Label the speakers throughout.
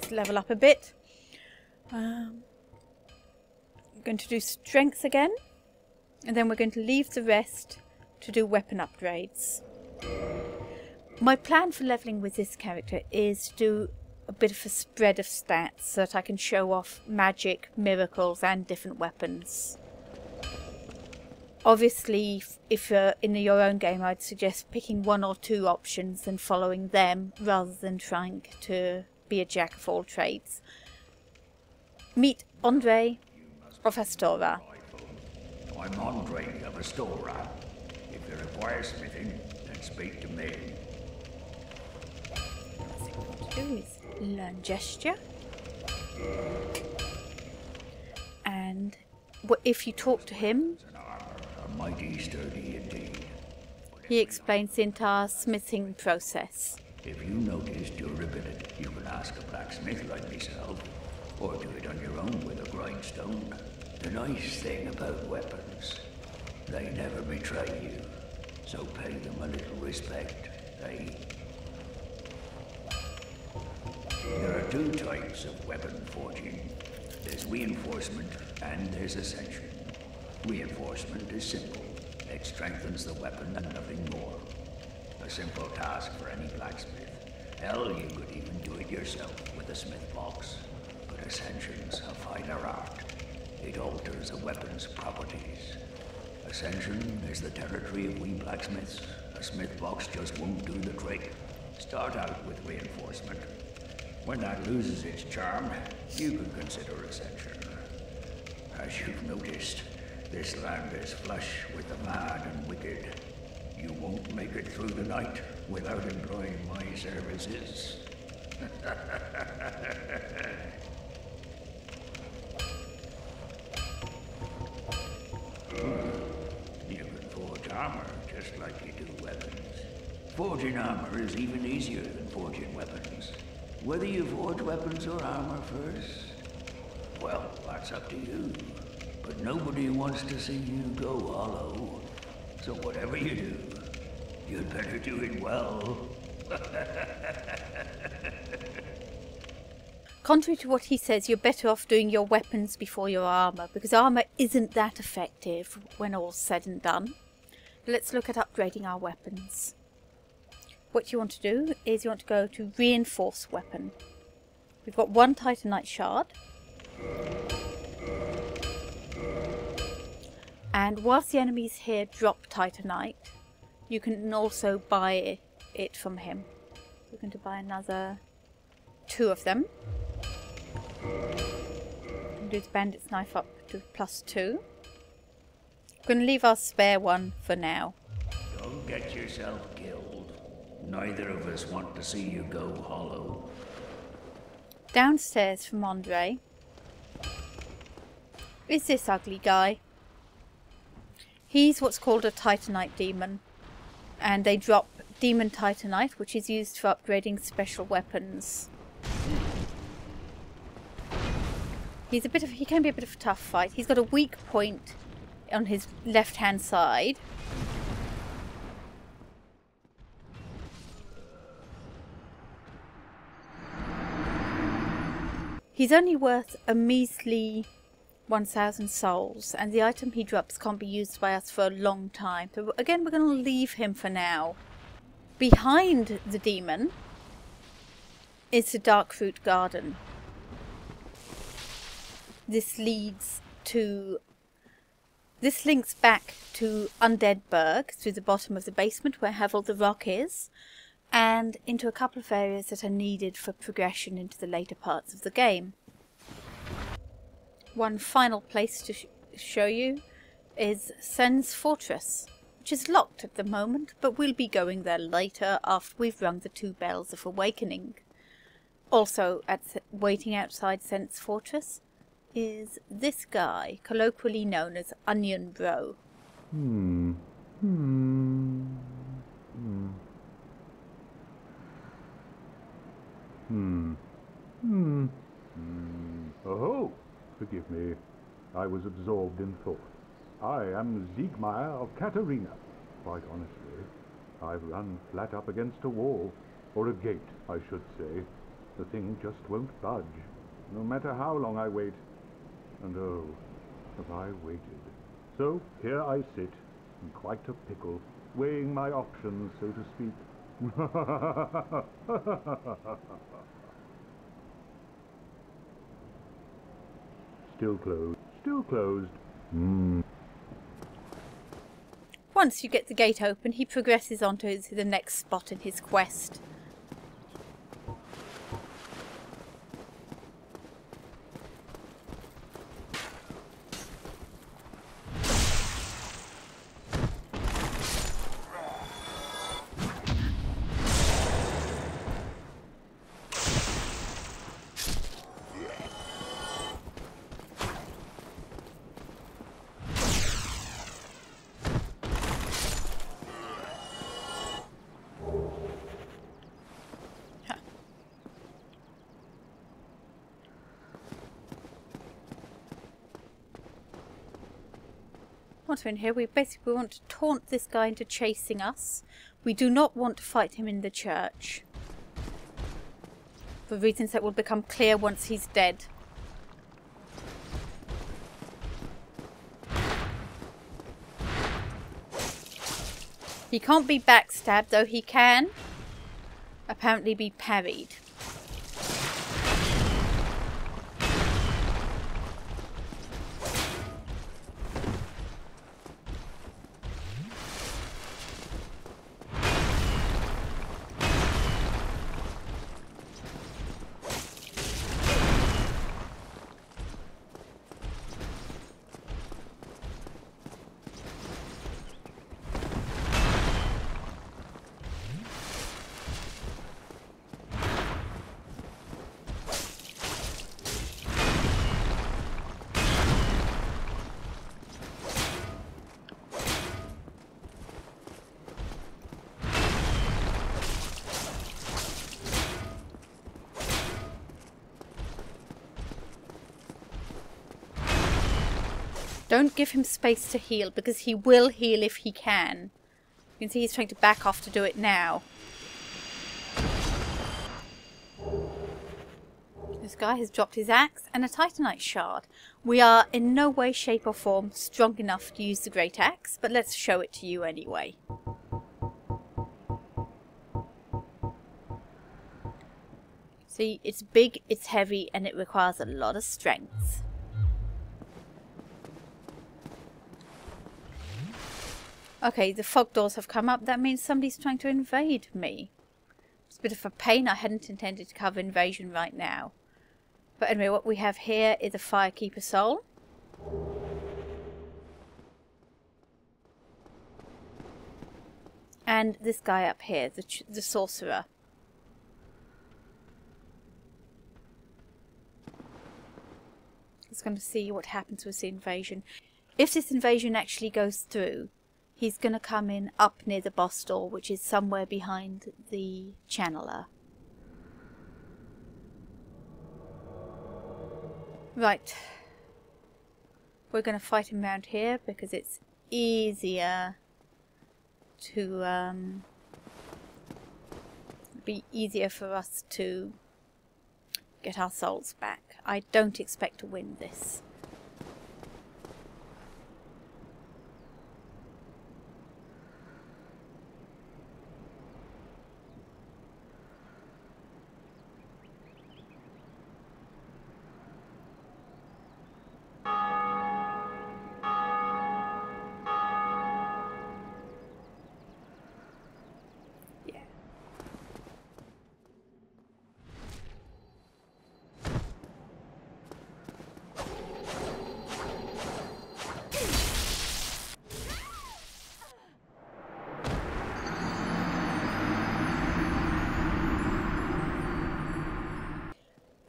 Speaker 1: let's level up a bit. I'm going to do strength again, and then we're going to leave the rest to do weapon upgrades. My plan for leveling with this character is to do a bit of a spread of stats so that I can show off magic, miracles and different weapons. Obviously, if you're in your own game, I'd suggest picking one or two options and following them rather than trying to be a jack of all trades. Meet Andre of Astora.
Speaker 2: I'm Andre of Astora. If you require smithing, then speak to me.
Speaker 1: First thing I want to do is learn gesture. And if you talk to him,
Speaker 2: Mighty sturdy indeed.
Speaker 1: he explains the entire smithing process.
Speaker 2: If you notice durability, you can ask a blacksmith like myself, or do it on your own with a grindstone. The nice thing about weapons, they never betray you, so pay them a little respect, eh? There are two types of weapon forging. There's reinforcement and there's ascension. Reinforcement is simple. It strengthens the weapon and nothing more. A simple task for any blacksmith. Hell, you could even do it yourself with a smith box. But ascension's a finer art. It alters a weapon's properties. Ascension is the territory of we blacksmiths. A smith box just won't do the trick. Start out with reinforcement. When that loses its charm, you could consider ascension. As you've noticed, this land is flush with the mad and wicked. You won't make it through the night without employing my services. You can forge armor just like you do weapons. Forging armor is even easier than forging weapons. Whether you forge weapons or armor first, well, that's up to you. But nobody wants to see you go hollow. So whatever you do, you'd better do it well.
Speaker 1: Contrary to what he says, you're better off doing your weapons before your armour, because armour isn't that effective when all's said and done. Let's look at upgrading our weapons. What you want to do is you want to go to Reinforce Weapon. We've got one Titanite shard. And whilst the enemies here drop Titanite, you can also buy it from him. We're going to buy another 2 of them. Do the bandit's knife up to +2. We're going to leave our spare one for now.
Speaker 2: Don't get yourself killed. Neither of us want to see you go hollow.
Speaker 1: Downstairs from Andre is this ugly guy. He's what's called a Titanite demon, and they drop demon Titanite, which is used for upgrading special weapons. He can be a bit of a tough fight. He's got a weak point on his left-hand side. He's only worth a measly 1,000 souls, and the item he drops can't be used by us for a long time. So again, we're going to leave him for now. Behind the demon is the Darkroot Garden. This links back to Undead Burg through the bottom of the basement where Havel the Rock is, and into a couple of areas that are needed for progression into the later parts of the game. One final place to show you is Sen's Fortress, which is locked at the moment, but we'll be going there later after we've rung the 2 bells of awakening. Also, waiting outside Sen's Fortress is this guy, colloquially known as Onion Bro.
Speaker 3: Oh, forgive me. I was absorbed in thought. I am Siegmeyer of Katarina. Quite honestly, I've run flat up against a wall. Or a gate, I should say. The thing just won't budge, no matter how long I wait. And oh, have I waited. So here I sit, in quite a pickle, weighing my options, so to speak. Still closed. Still closed.
Speaker 1: Once you get the gate open, he progresses on to the next spot in his quest. Once we're in here, we basically want to taunt this guy into chasing us. We do not want to fight him in the church, for reasons that will become clear once he's dead. He can't be backstabbed, though he can apparently be parried. Don't give him space to heal, because he will heal if he can. You can see he's trying to back off to do it now. This guy has dropped his axe and a titanite shard. We are in no way, shape or form strong enough to use the great axe, but let's show it to you anyway. See, it's big, it's heavy, and it requires a lot of strength. Okay, the fog doors have come up. That means somebody's trying to invade me. It's a bit of a pain. I hadn't intended to cover invasion right now. But anyway, what we have here is a firekeeper soul. And this guy up here, the sorcerer. It's going to see what happens with the invasion. If this invasion actually goes through, he's going to come in up near the boss door, which is somewhere behind the channeler. Right. We're going to fight him around here because it's easier to be easier for us to get our souls back. I don't expect to win this.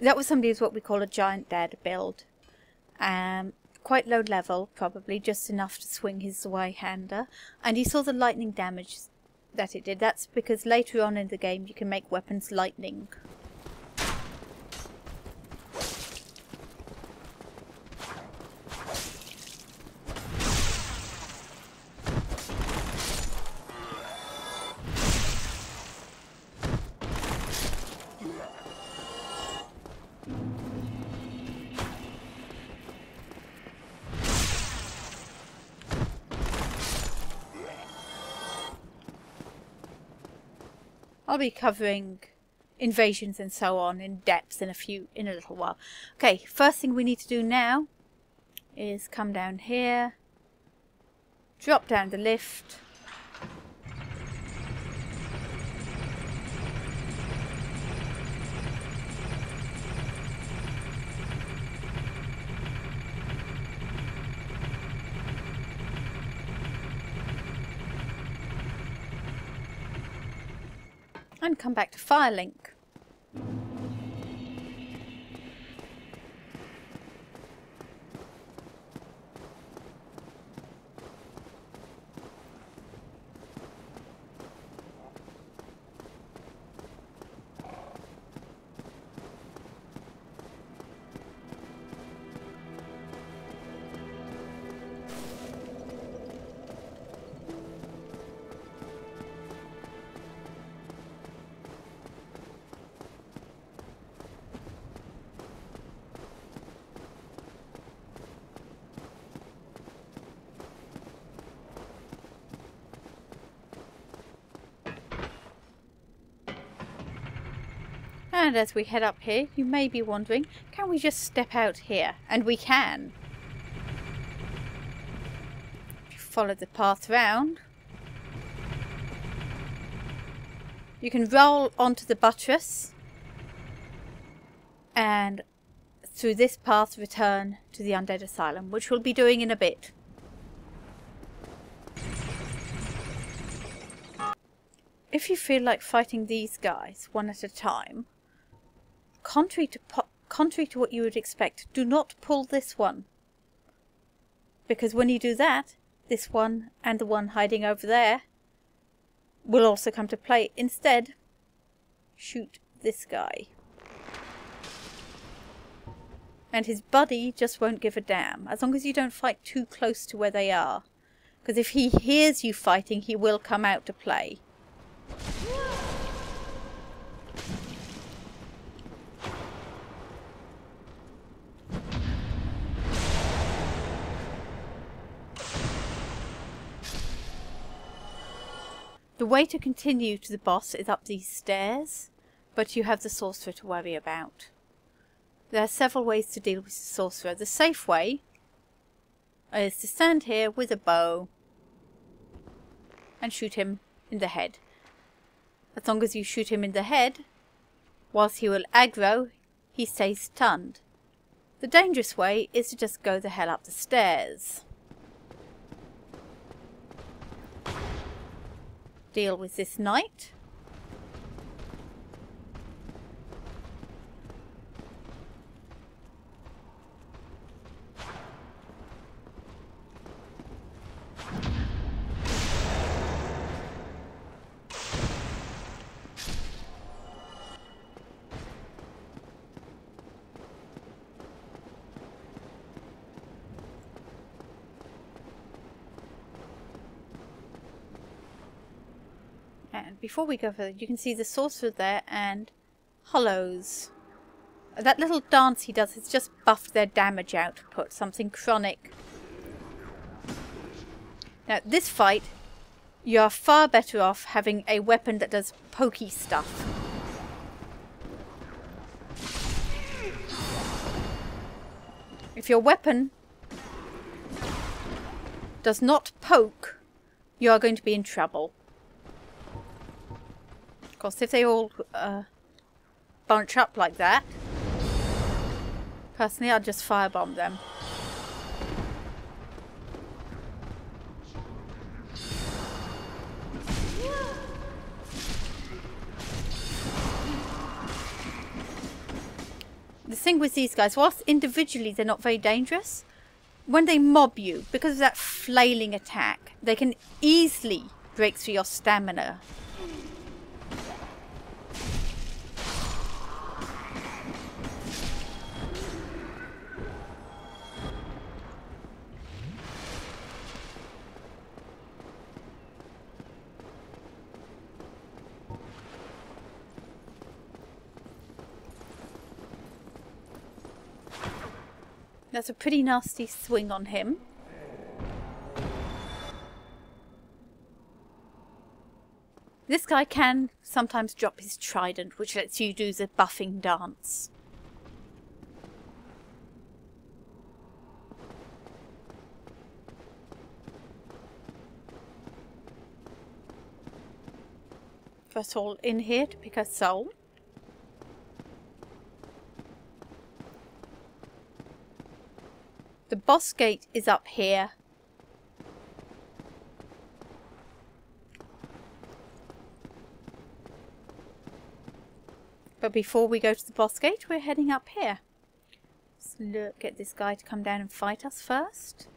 Speaker 1: That was somebody who's what we call a giant dad build. Quite low level, probably, just enough to swing his Zweihander. And he saw the lightning damage that it did. That's because later on in the game you can make weapons lightning. I'll be covering invasions and so on in depth in a little while. Okay, first thing we need to do now is come down here, drop down the lift. And come back to Firelink. And as we head up here, you may be wondering, can we just step out here? And we can. If you follow the path round, you can roll onto the buttress and through this path return to the Undead Asylum, which we'll be doing in a bit. If you feel like fighting these guys one at a time, contrary to what you would expect, do not pull this one. Because when you do that, this one and the one hiding over there will also come to play. Instead, shoot this guy. And his buddy just won't give a damn, as long as you don't fight too close to where they are. Because if he hears you fighting, he will come out to play. The way to continue to the boss is up these stairs, but you have the sorcerer to worry about. There are several ways to deal with the sorcerer. The safe way is to stand here with a bow and shoot him in the head. As long as you shoot him in the head, whilst he will aggro, he stays stunned. The dangerous way is to just go the hell up the stairs. Deal with this knight. And before we go further, you can see the sorcerer there and hollows. That little dance he does has just buffed their damage output, something chronic. Now, this fight, you are far better off having a weapon that does pokey stuff. If your weapon does not poke, you are going to be in trouble. Of course, if they all bunch up like that, personally, I'd just firebomb them. The thing with these guys, whilst individually they're not very dangerous, when they mob you, because of that flailing attack, they can easily break through your stamina. That's a pretty nasty swing on him. This guy can sometimes drop his trident, which lets you do the buffing dance. First of all, in here to pick a soul. The boss gate is up here. But before we go to the boss gate, we're heading up here. Let's get this guy to come down and fight us first.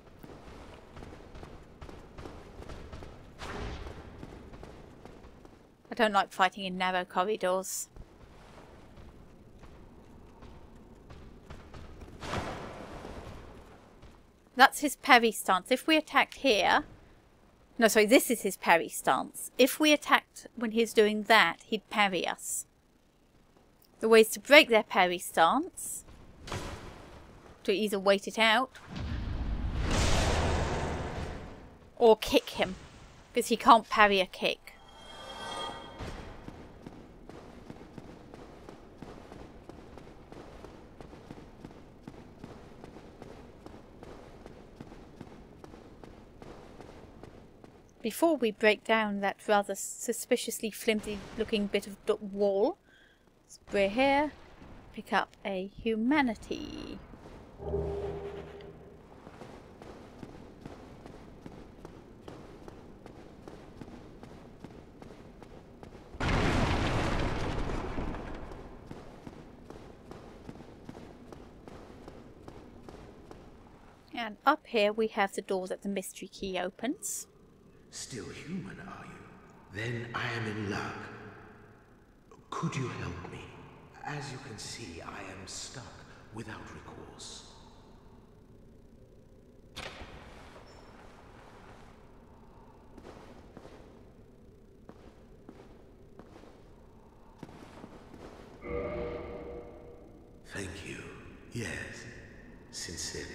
Speaker 1: I don't like fighting in narrow corridors. That's his parry stance. If we attacked here... No, sorry, this is his parry stance. If we attacked when he's doing that, he'd parry us. The ways to break their parry stance... to either wait it out... or kick him. Because he can't parry a kick. Before we break down that rather suspiciously flimsy looking bit of wall, we're here, pick up a humanity. And up here we have the door that the mystery key opens.
Speaker 4: Still human, are you? Then I am in luck. Could you help me? As you can see, I am stuck without recourse. Thank you. Yes, sincerely.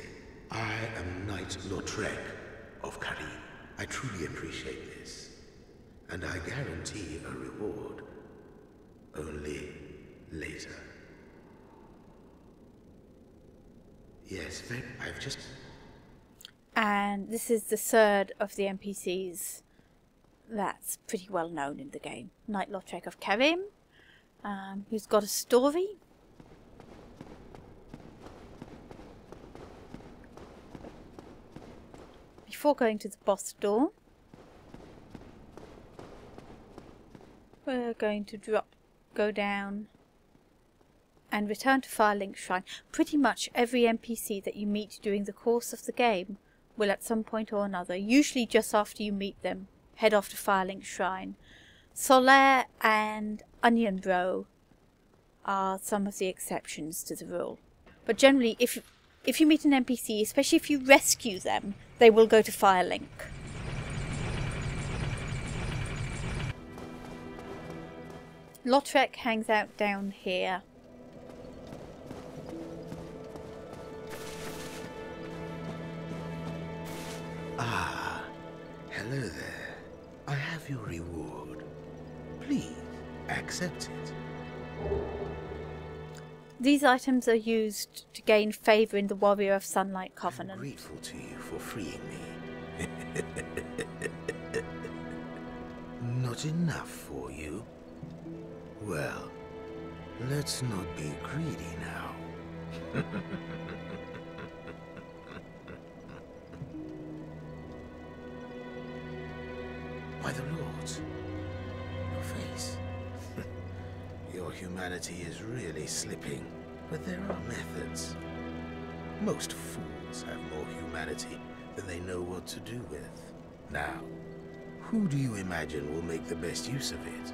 Speaker 4: I am Knight Lautrec of Karim. I truly appreciate this, and I guarantee a reward. Only later. Yes, I've just...
Speaker 1: And this is the third of the NPCs that's pretty well known in the game. Knight Lautrec of Karim, who's got a story. Before going to the boss door, we're going to go down and return to Firelink Shrine. Pretty much every NPC that you meet during the course of the game will at some point or another, usually just after you meet them, head off to Firelink Shrine. Solaire and Onion Bro are some of the exceptions to the rule. But generally, if you meet an NPC, especially if you rescue them, they will go to Firelink. Lautrec hangs out down here.
Speaker 4: Ah, hello there. I have your reward. Please, accept it.
Speaker 1: These items are used to gain favour in the Warrior of Sunlight Covenant.
Speaker 4: I'm grateful to you for freeing me. Not enough for you? Well, let's not be greedy now. By the Lords, your face. Your humanity is really slipping, but there are methods. Most fools have more humanity than they know what to do with. Now, who do you imagine will make the best use of it?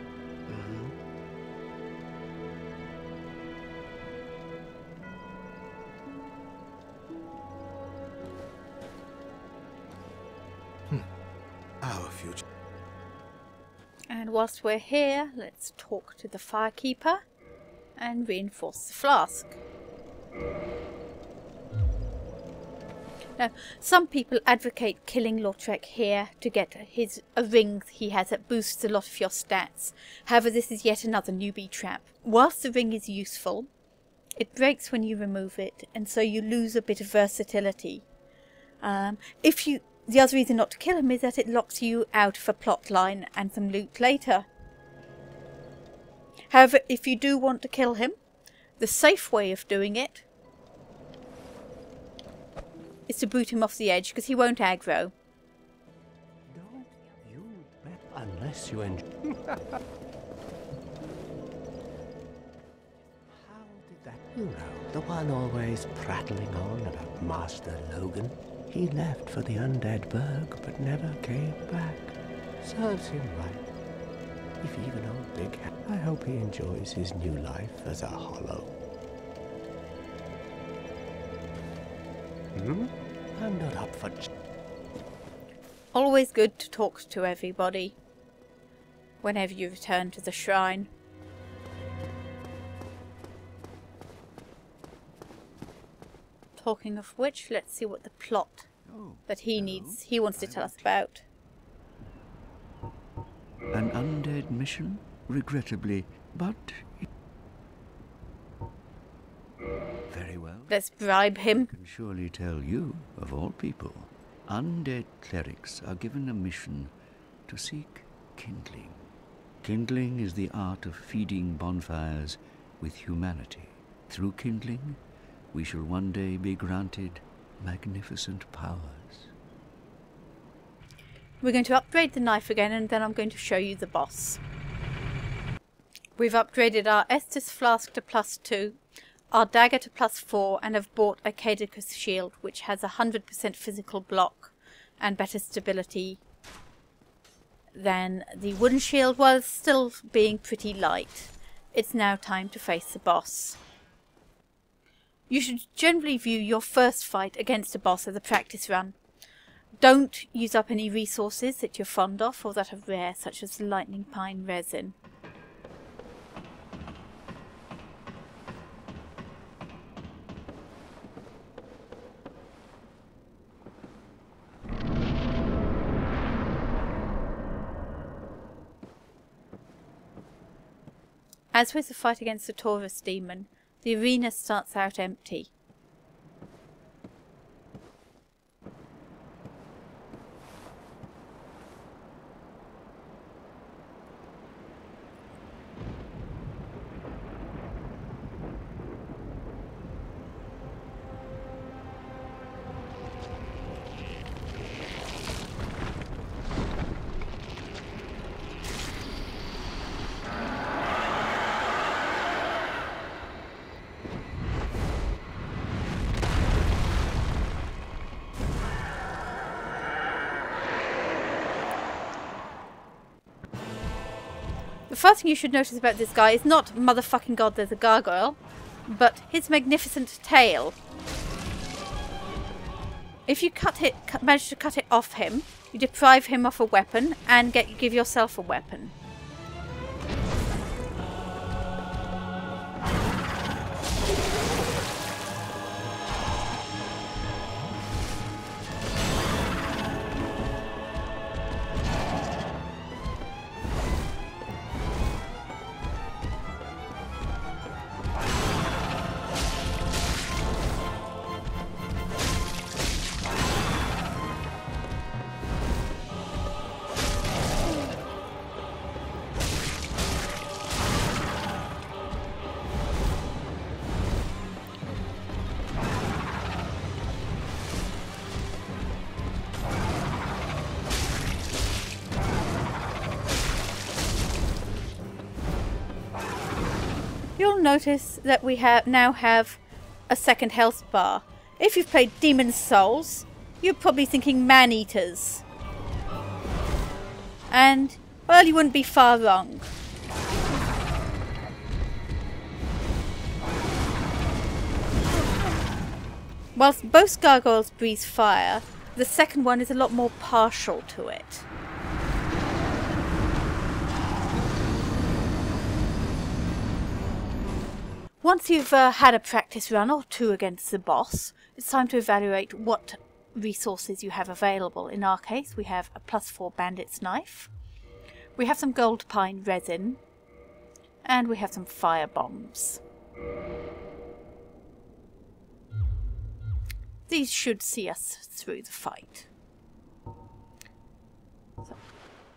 Speaker 4: Our future.
Speaker 1: And whilst we're here, let's talk to the Firekeeper and reinforce the flask. Now, some people advocate killing Lautrec here to get a ring he has that boosts a lot of your stats. However, this is yet another newbie trap. Whilst the ring is useful, it breaks when you remove it, and so you lose a bit of versatility. The other reason not to kill him is that it locks you out of a plot line and some loot later. However, if you do want to kill him, the safe way of doing it is to boot him off the edge, because he won't aggro.
Speaker 5: Don't you bet unless you enjoy. How did that? You know, the one always prattling on about Master Logan. He left for the Undead Burg, but never came back. Serves him right. If even old Big Hat, I hope he enjoys his new life as a hollow. I'm not up for...
Speaker 1: Always good to talk to everybody whenever you return to the shrine. Talking of which, let's see what the plot that he wants to tell us about.
Speaker 2: An undead mission? Regrettably, but... Very well.
Speaker 1: Let's bribe him.
Speaker 2: I can surely tell you, of all people, undead clerics are given a mission to seek kindling. Kindling is the art of feeding bonfires with humanity. Through kindling, we shall one day be granted magnificent powers.
Speaker 1: We're going to upgrade the knife again, and then I'm going to show you the boss. We've upgraded our Estus flask to +2, our dagger to +4, and have bought a Caedicus shield, which has 100% physical block and better stability than the wooden shield, while still being pretty light. It's now time to face the boss. You should generally view your first fight against a boss as a practice run. Don't use up any resources that you're fond of or that are rare, such as lightning pine resin. As with the fight against the Taurus demon, the arena starts out empty. The first thing you should notice about this guy is not motherfucking god there's a gargoyle, but his magnificent tail. If you manage to cut it off him, you deprive him of a weapon and give yourself a weapon. You'll notice that we now have a second health bar. If you've played Demon's Souls, you're probably thinking man-eaters. And, well, you wouldn't be far wrong. Whilst both gargoyles breathe fire, the second one is a lot more partial to it. Once you've had a practice run or two against the boss, it's time to evaluate what resources you have available. In our case, we have a +4 bandit's knife. We have some gold pine resin. And we have some fire bombs. These should see us through the fight. So,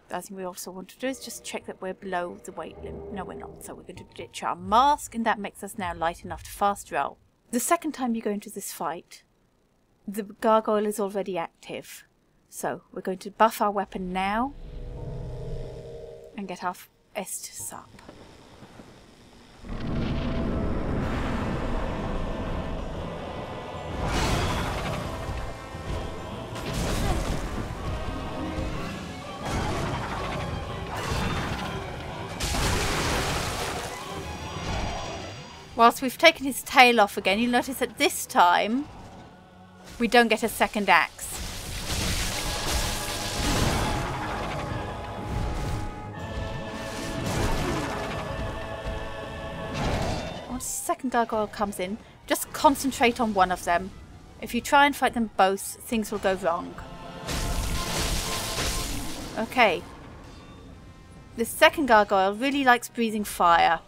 Speaker 1: the other thing we also want to do is just check that we're below the weight limit. No, we're not. So we're going to ditch our mask, and that makes us now light enough to fast roll. The second time you go into this fight, the gargoyle is already active. So we're going to buff our weapon now and get our Estus up. Whilst we've taken his tail off again, you'll notice that this time we don't get a second axe. Once the second gargoyle comes in, just concentrate on one of them. If you try and fight them both, things will go wrong. Okay. The second gargoyle really likes breathing fire.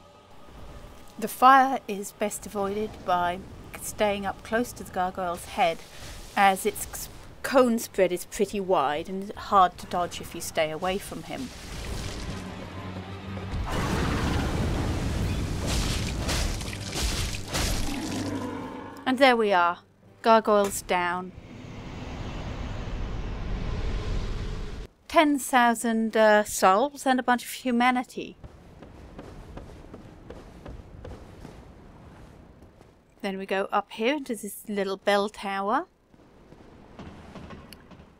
Speaker 1: The fire is best avoided by staying up close to the gargoyle's head, as its cone spread is pretty wide and hard to dodge if you stay away from him. And there we are. Gargoyles down. 10,000 souls and a bunch of humanity. Then we go up here into this little bell tower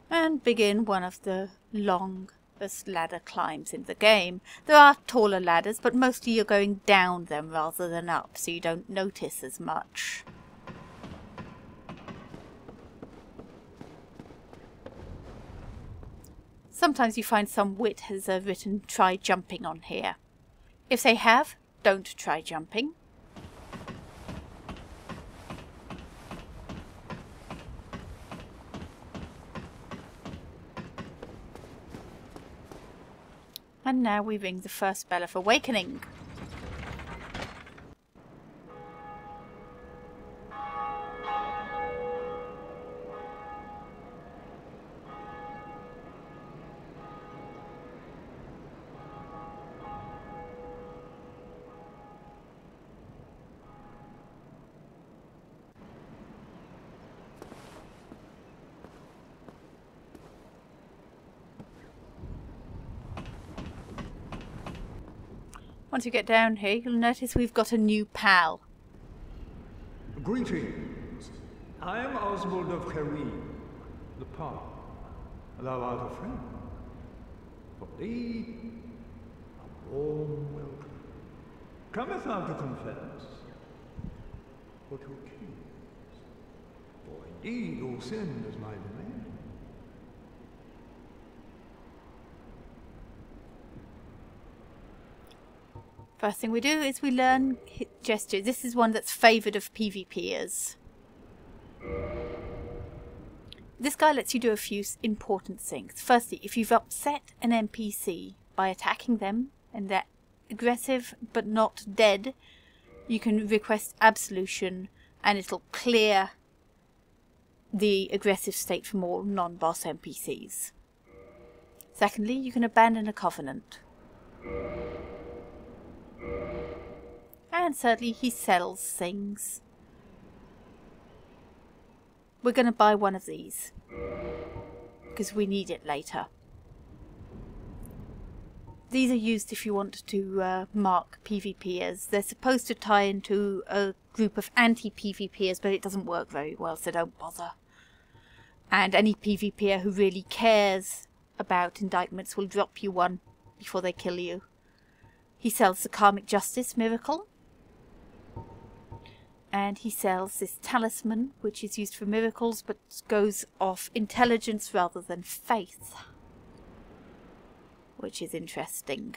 Speaker 1: and begin one of the longest ladder climbs in the game. There are taller ladders, but mostly you're going down them rather than up, so you don't notice as much. Sometimes you find some wit has written "try jumping" on here. If they have, don't try jumping. And now we ring the first bell of awakening. Once you get down here, you'll notice we've got a new pal.
Speaker 6: Greetings. I am Oswald of Kareem, the Palm. Thou art a friend. For thee, a warm welcome. Cometh thou to confess, or to accuse? For indeed all sin is my domain.
Speaker 1: First thing we do is we learn gesture. This is one that's favoured of PvPers. This guy lets you do a few important things. Firstly, if you've upset an NPC by attacking them and they're aggressive but not dead, you can request absolution and it'll clear the aggressive state from all non-boss NPCs. Secondly, you can abandon a covenant. And thirdly, he sells things. We're going to buy one of these because we need it later. These are used if you want to mark PvPers. They're supposed to tie into a group of anti-PvPers, but it doesn't work very well, so don't bother. And any PvPer who really cares about indictments will drop you one before they kill you. He sells the Karmic Justice Miracle. And he sells this talisman, which is used for miracles, but goes off intelligence rather than faith. Which is interesting.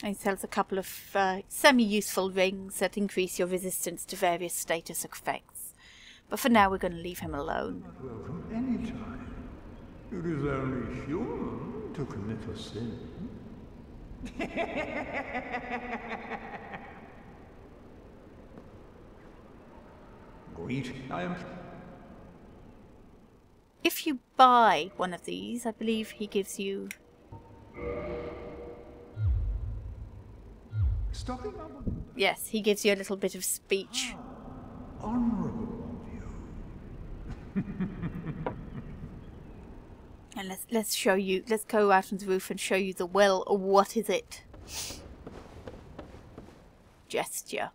Speaker 1: And he sells a couple of semi-useful rings that increase your resistance to various status effects. But for now, we're going to leave him alone.
Speaker 6: Welcome anytime. It is only human to commit a sin. Greet, I am...
Speaker 1: If you buy one of these, I believe he gives you...
Speaker 6: Stopping up.
Speaker 1: Yes, he gives you a little bit of speech.
Speaker 6: Honorable of you.
Speaker 1: And let's show you, let's go out on the roof and show you the well. What is it? Gesture.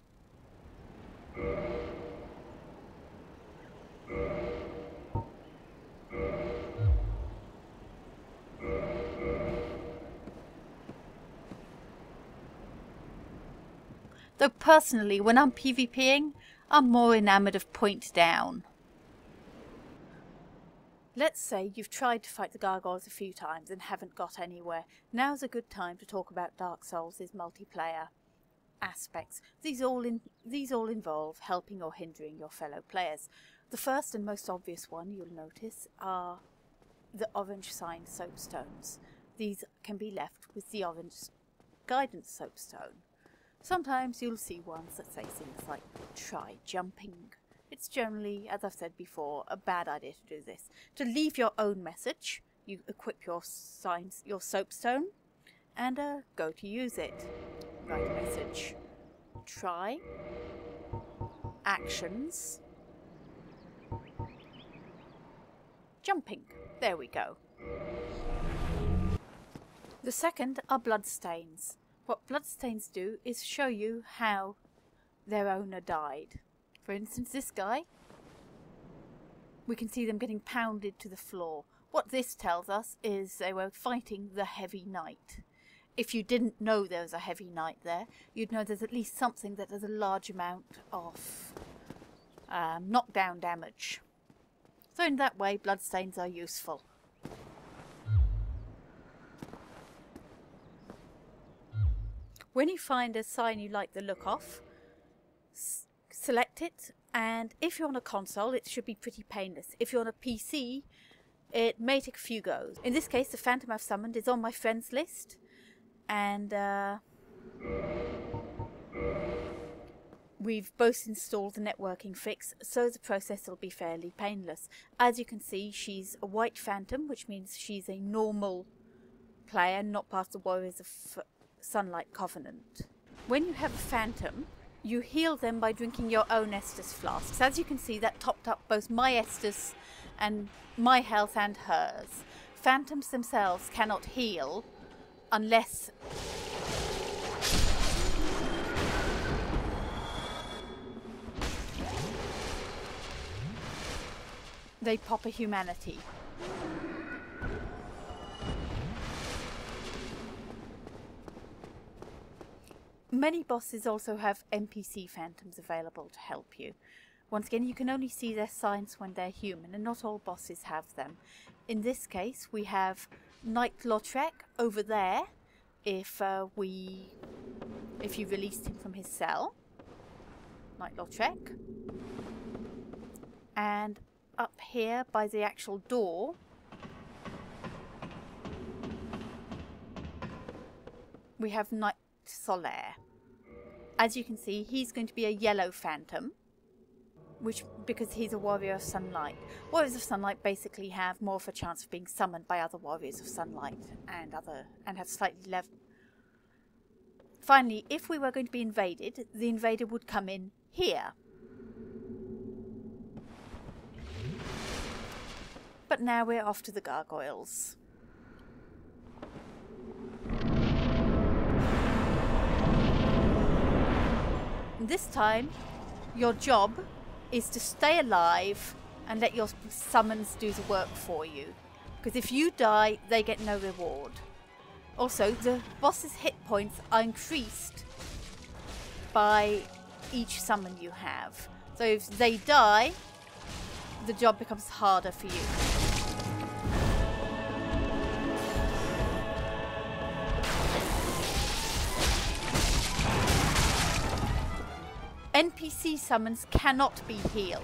Speaker 1: Though personally, when I'm PvPing, I'm more enamoured of point down. Let's say you've tried to fight the gargoyles a few times and haven't got anywhere. Now's a good time to talk about Dark Souls' multiplayer aspects. These all involve helping or hindering your fellow players. The first and most obvious one you'll notice are the orange sign soapstones. These can be left with the orange guidance soapstone. Sometimes you'll see ones that say things like, try jumping. It's generally, as I've said before, a bad idea to do this. To leave your own message, you equip your signs, your soapstone, and go to use it. Write a message. Try. Actions. Jumping. There we go. The second are bloodstains. What bloodstains do is show you how their owner died. For instance, this guy, we can see them getting pounded to the floor. What this tells us is they were fighting the Heavy Knight. If you didn't know there was a Heavy Knight there, you'd know there's at least something that has a large amount of knockdown damage. So in that way, bloodstains are useful. When you find a sign you like the look of, select it, and if you're on a console, it should be pretty painless. If you're on a PC, it may take a few goes. In this case, the Phantom I've summoned is on my friends list, and we've both installed the networking fix, so the process will be fairly painless. As you can see, she's a white Phantom, which means she's a normal player, not part of the Warriors of Sunlight Covenant. When you have a Phantom, you heal them by drinking your own Estus flasks. As you can see, that topped up both my Estus and my health and hers. Phantoms themselves cannot heal unless they pop a humanity. Many bosses also have NPC phantoms available to help you. Once again, you can only see their signs when they're human, and not all bosses have them. In this case, we have Knight Lautrec over there, if you released him from his cell. Knight Lautrec. And up here by the actual door, we have Knight Solaire. As you can see, he's going to be a yellow Phantom, because he's a Warrior of Sunlight. Warriors of Sunlight basically have more of a chance of being summoned by other Warriors of Sunlight and have slightly less. Finally, if we were going to be invaded, the invader would come in here. But now we're off to the gargoyles. This time, your job is to stay alive and let your summons do the work for you. Because if you die, they get no reward. Also, the boss's hit points are increased by each summon you have. So if they die, the job becomes harder for you. NPC summons cannot be healed.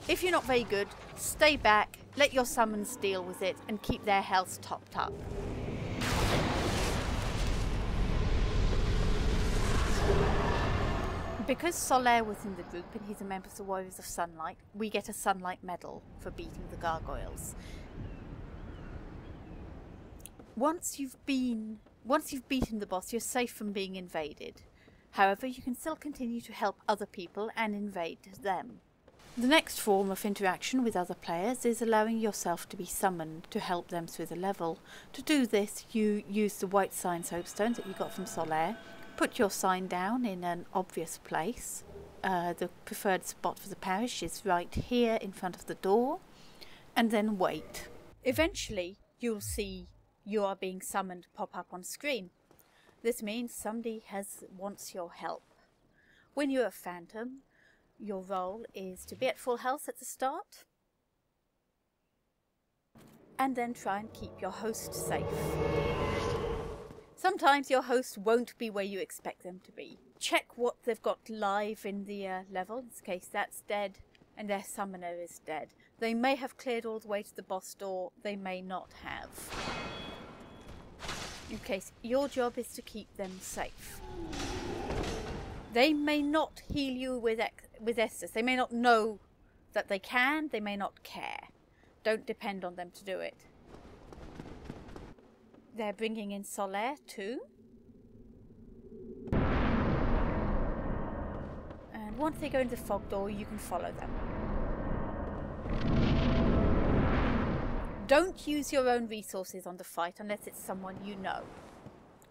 Speaker 1: If you're not very good, stay back, let your summons deal with it, and keep their health topped up. Because Solaire was in the group and he's a member of the Warriors of Sunlight, we get a Sunlight Medal for beating the gargoyles. Once you've beaten the boss, you're safe from being invaded. However, you can still continue to help other people and invade them. The next form of interaction with other players is allowing yourself to be summoned to help them through the level. To do this, you use the white sign soapstones that you got from Solaire. Put your sign down in an obvious place. The preferred spot for the parish is right here in front of the door. And then wait. Eventually, you'll see you are being summoned pop up on screen. This means somebody wants your help. When you're a phantom, your role is to be at full health at the start, and then try and keep your host safe. Sometimes your host won't be where you expect them to be. Check what they've got live in the level. In this case, that's dead, and their summoner is dead. They may have cleared all the way to the boss door, they may not have. In case, your job is to keep them safe. They may not heal you with Estus. They may not know that they can. They may not care. Don't depend on them to do it. They're bringing in Solaire too. And once they go into the fog door, you can follow them. Don't use your own resources on the fight unless it's someone you know.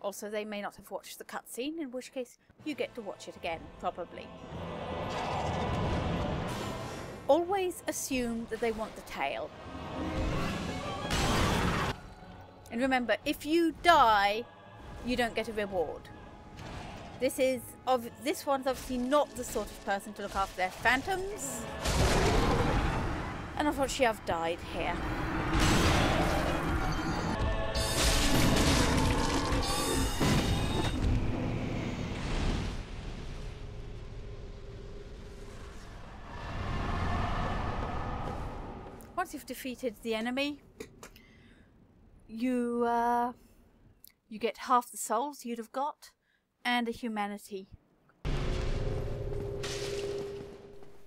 Speaker 1: Also, they may not have watched the cutscene, in which case you get to watch it again, probably. Always assume that they want the tail. And remember, if you die, you don't get a reward. This one's obviously not the sort of person to look after their phantoms. And unfortunately, I've died here. Once you've defeated the enemy, you get half the souls you'd have got, and a humanity.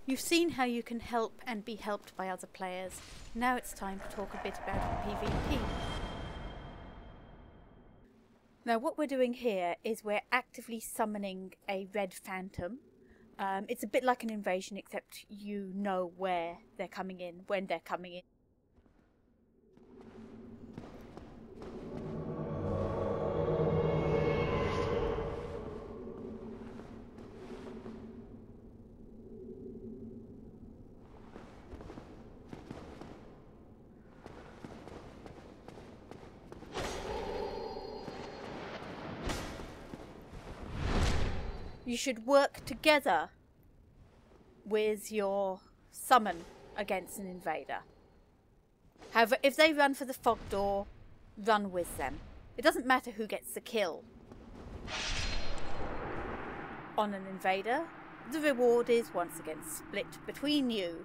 Speaker 1: You've seen how you can help and be helped by other players. Now it's time to talk a bit about PvP. Now what we're doing here is we're actively summoning a red phantom. It's a bit like an invasion, except you know where they're coming in, when they're coming in. You should work together with your summon against an invader. However, if they run for the fog door, run with them. It doesn't matter who gets the kill on an invader. The reward is once again split between you.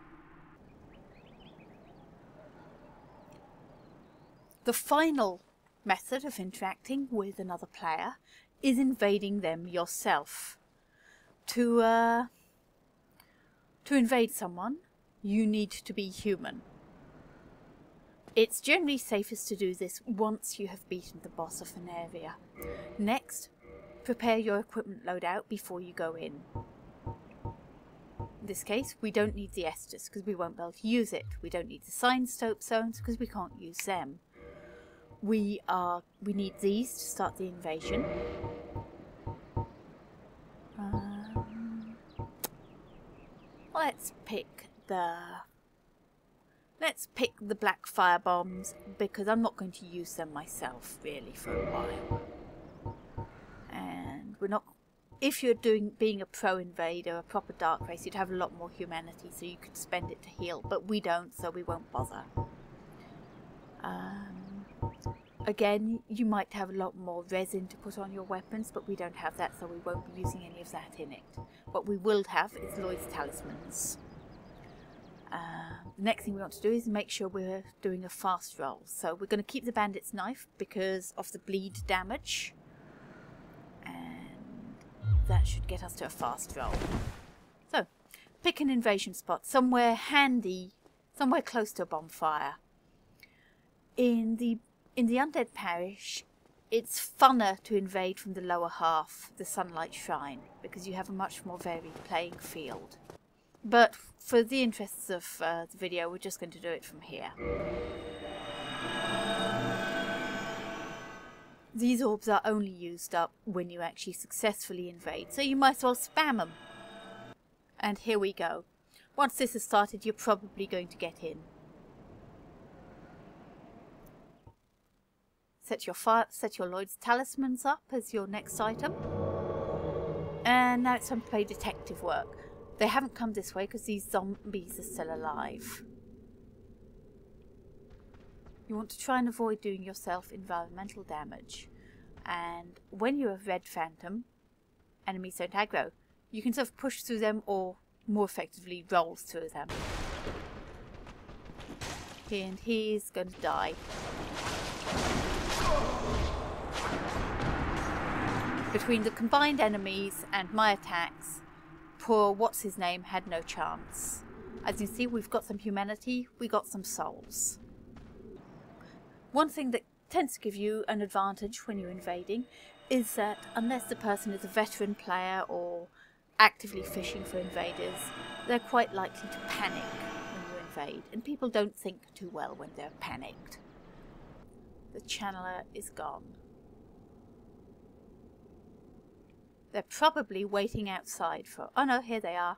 Speaker 1: The final method of interacting with another player is invading them yourself. To invade someone, you need to be human. It's generally safest to do this once you have beaten the boss of an area. Next, prepare your equipment loadout before you go in. In this case, we don't need the Estus because we won't be able to use it. We don't need the sign soap zones because we can't use them. We need these to start the invasion. Let's pick the Let's pick the black fire bombs because I'm not going to use them myself really for a while. And we're not. If you're being a pro invader, a proper dark race, you'd have a lot more humanity, so you could spend it to heal. But we don't, so we won't bother. Again, you might have a lot more resin to put on your weapons, but we don't have that, so we won't be using any of that in it. What we will have is Lloyd's talismans. The next thing we want to do is make sure we're doing a fast roll. So we're going to keep the bandit's knife because of the bleed damage. And that should get us to a fast roll. So, pick an invasion spot, somewhere handy, somewhere close to a bonfire. In the Undead Parish, it's funner to invade from the lower half, the Sunlight Shrine, because you have a much more varied playing field. But for the interests of the video, we're just going to do it from here. These orbs are only used up when you actually successfully invade, so you might as well spam them. And here we go. Once this has started, you're probably going to get in. Set your Lloyd's talismans up as your next item. And now it's time to play detective work. They haven't come this way because these zombies are still alive. You want to try and avoid doing yourself environmental damage. And when you're a red phantom, enemies don't aggro. You can sort of push through them or more effectively roll through them. And he's going to die. Between the combined enemies and my attacks, poor what's-his-name had no chance. As you see, we've got some humanity, we got some souls. One thing that tends to give you an advantage when you're invading is that unless the person is a veteran player or actively fishing for invaders, they're quite likely to panic when you invade, and people don't think too well when they're panicked. The channeler is gone. They're probably waiting outside for... Oh no, here they are.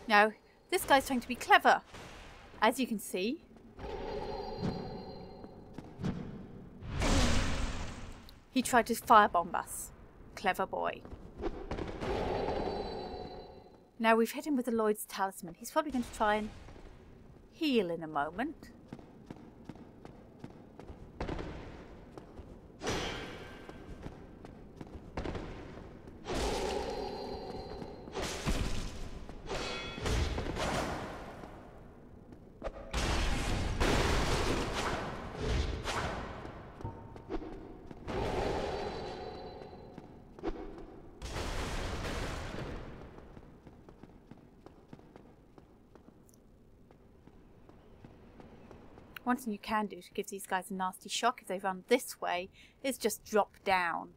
Speaker 1: Now, this guy's trying to be clever. As you can see, he tried to firebomb us. Clever boy. Now we've hit him with the Lloyd's talisman. He's probably going to try and heal in a moment. One thing you can do to give these guys a nasty shock if they run this way is just drop down.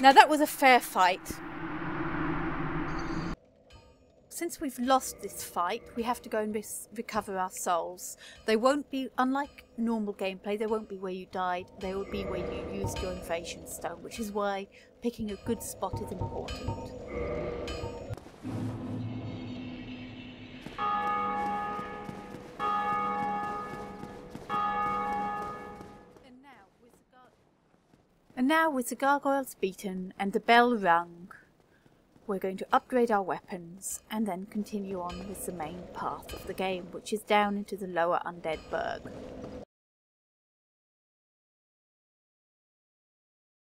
Speaker 1: Now that was a fair fight. Since we've lost this fight, we have to go and recover our souls. They won't be, unlike normal gameplay, they won't be where you died, they will be where you used your invasion stone, which is why picking a good spot is important. And now with the gargoyles beaten and the bell rung, we're going to upgrade our weapons and then continue on with the main path of the game, which is down into the lower Undead Burg.